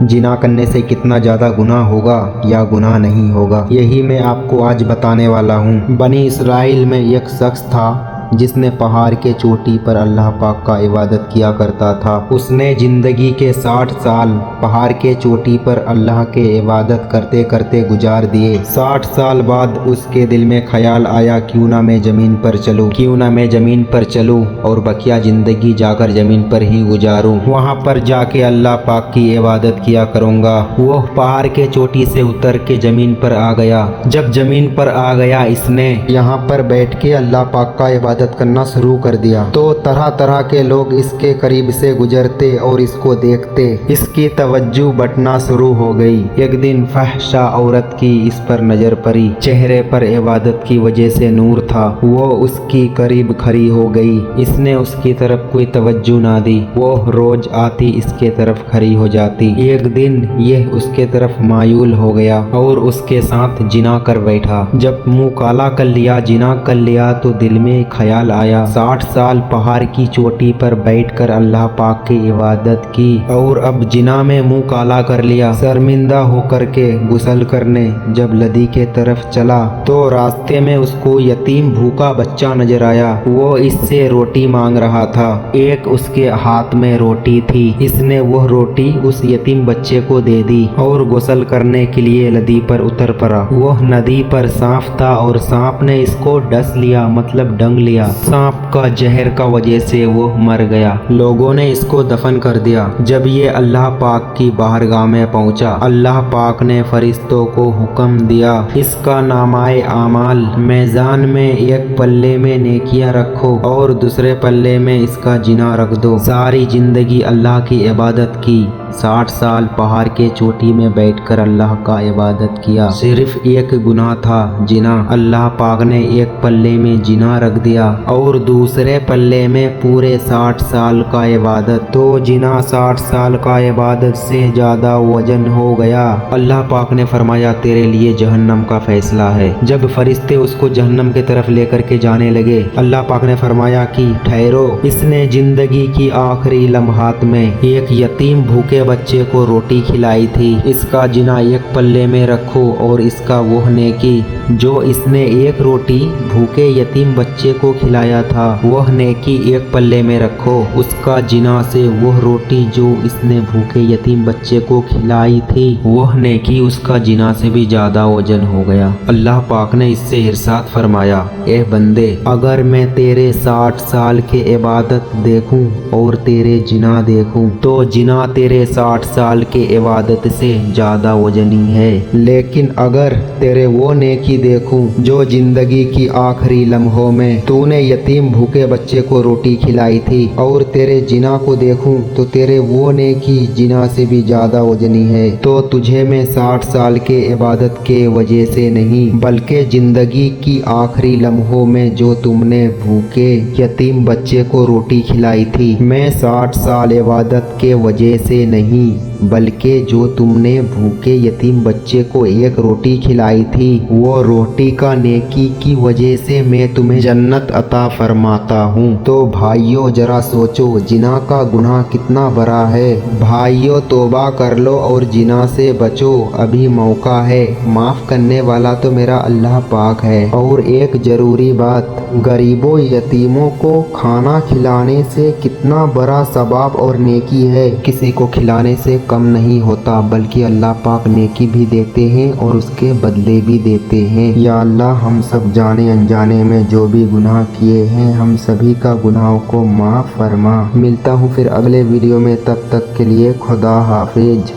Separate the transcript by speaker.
Speaker 1: जिना करने से कितना ज़्यादा गुनाह होगा या गुनाह नहीं होगा, यही मैं आपको आज बताने वाला हूँ। बनी इसराइल में एक शख्स था जिसने पहाड़ के चोटी पर अल्लाह पाक का इबादत किया करता था। उसने ज़िंदगी के 60 साल पहाड़ के चोटी पर अल्लाह के इबादत करते करते गुजार दिए। 60 साल बाद उसके दिल में ख्याल आया, क्यों ना मैं ज़मीन पर चलूँ, क्यों ना मैं ज़मीन पर चलूँ और बकिया ज़िंदगी जाकर ज़मीन पर ही गुजारूँ। वहाँ पर जाके अल्लाह पाक की इबादत किया करूँगा। वो पहाड़ के चोटी से उतर के ज़मीन पर आ गया। जब ज़मीन पर आ गया, इसने यहाँ पर बैठ के अल्लाह पाक का इबादत करना शुरू कर दिया। तो तरह तरह के लोग इसके करीब से गुजरते और इसको देखते, इसकी तवज्जो बटना शुरू हो गई। एक दिन फहशा औरत की इस पर नजर पड़ी। चेहरे पर इबादत की वजह से नूर था। वो उसकी करीब खड़ी हो गई। इसने उसकी तरफ कोई तवज्जो ना दी। वो रोज आती इसके तरफ खड़ी हो जाती। एक दिन यह उसके तरफ मायूल हो गया और उसके साथ जिना कर बैठा। जब मुंह काला कर लिया, जिना कर लिया, तो दिल में ख्याल आया, 60 साल पहाड़ की चोटी पर बैठकर अल्लाह पाक की इबादत की और अब जिना में मुंह काला कर लिया। शर्मिंदा होकर के गुस्ल करने जब नदी के तरफ चला तो रास्ते में उसको यतीम भूखा बच्चा नजर आया। वो इससे रोटी मांग रहा था। एक उसके हाथ में रोटी थी। इसने वह रोटी उस यतीम बच्चे को दे दी और गुस्ल करने के लिए नदी पर उतर पड़ा। वह नदी पर सांप था और सांप ने इसको डस लिया, मतलब डंग लिया। सांप का जहर का वजह से वो मर गया। लोगों ने इसको दफन कर दिया। जब ये अल्लाह पाक की बारगाह में पहुंचा, अल्लाह पाक ने फरिश्तों को हुक्म दिया, इसका नामाए आमाल मैजान में एक पल्ले में नेकियां रखो और दूसरे पल्ले में इसका जिना रख दो। सारी जिंदगी अल्लाह की इबादत की, 60 साल पहाड़ के चोटी में बैठकर अल्लाह का इबादत किया। सिर्फ एक गुनाह था, जिना। अल्लाह पाक ने एक पल्ले में जिना रख दिया और दूसरे पल्ले में पूरे 60 साल का इबादत। तो जिना 60 साल का इबादत से ज्यादा वजन हो गया। अल्लाह पाक ने फरमाया, तेरे लिए जहन्नम का फैसला है। जब फरिश्ते उसको जहन्नम की तरफ लेकर के जाने लगे, अल्लाह पाक ने फरमाया कि ठहरो, इसने जिंदगी की आखिरी लम्हात में एक यतीम भूखे बच्चे को रोटी खिलाई थी। इसका जिना एक पल्ले में रखो और इसका वह नेकी जो इसने एक रोटी भूखे यतीम बच्चे को खिलाया था, वह नेकी एक पल्ले में रखो। उसका जिना से वह रोटी जो इसने भूखे यतीम बच्चे को खिलाई थी, वह नेकी उसका जिना से भी ज्यादा वजन हो गया। अल्लाह पाक ने इससे इरशाद फरमाया, ए बंदे, अगर मैं तेरे 60 साल के इबादत देखूं और तेरे जिना देखूं तो जिना तेरे 60 साल के इबादत से ज्यादा वजनी है। लेकिन अगर तेरे वो नेकी देखूं जो जिंदगी की आखिरी लम्हों में तूने यतीम भूखे बच्चे को रोटी खिलाई थी और तेरे जिना को देखूं तो तेरे वो नेकी जिना से भी ज्यादा वजनी है। तो तुझे मैं 60 साल के इबादत के वजह से नहीं, बल्कि जिंदगी की आखिरी लम्हों में जो तुमने भूखे यतीम बच्चे को रोटी खिलाई थी, मैं 60 साल इबादत के वजह से नहीं, बल्कि जो तुमने भूखे यतीम बच्चे को एक रोटी खिलाई थी, वो रोटी का नेकी की वजह से मैं तुम्हें जन्नत अता फरमाता हूँ। तो भाइयों, जरा सोचो जिना का गुनाह कितना बड़ा है। भाइयों, तौबा कर लो और जिना से बचो, अभी मौका है। माफ करने वाला तो मेरा अल्लाह पाक है। और एक जरूरी बात, गरीबों यतीमों को खाना खिलाने से कितना बड़ा सवाब और नेकी है, किसी को खिलाने से कम नहीं होता, बल्कि अल्लाह पाक नेकी भी देते हैं और उसके बदले भी देते हैं। या अल्लाह, हम सब जाने अनजाने में जो भी गुनाह किए हैं, हम सभी का गुनाहों को माफ फरमा। मिलता हूँ फिर अगले वीडियो में, तब तक के लिए खुदा हाफिज।